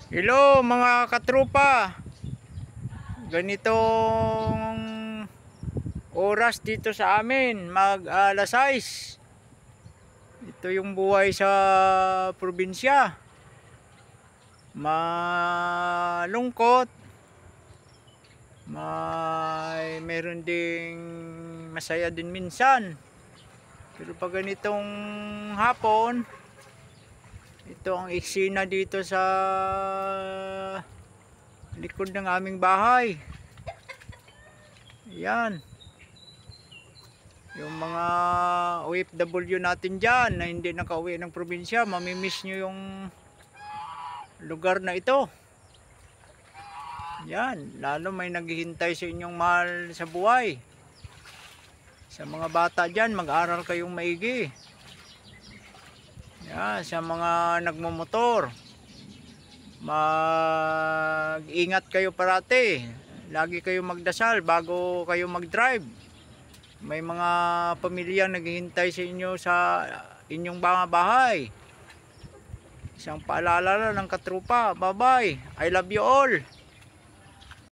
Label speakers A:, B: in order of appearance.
A: Hello mga katrupa. Ganitong oras dito sa amin, mag alas 6. Ito yung buhay sa probinsya. Malungkot. Meron ding masaya din minsan. Pero pag ganitong hapon, ito ang eksena dito sa likod ng aming bahay. Yan. Yung mga OFW natin dyan na hindi nakauwi ng probinsya, mamimiss nyo yung lugar na ito. Yan. Lalo may naghihintay sa inyong mahal sa buhay. Sa mga bata dyan, mag-aral kayong maigi. Yan. Sa mga nagmumotor, mag-ingat kayo parati. Lagi kayo magdasal bago kayo mag-drive. May mga pamilyang naghihintay sa inyo sa inyong mga bahay. Isang paalala ng katrupa. Bye bye. I love you all.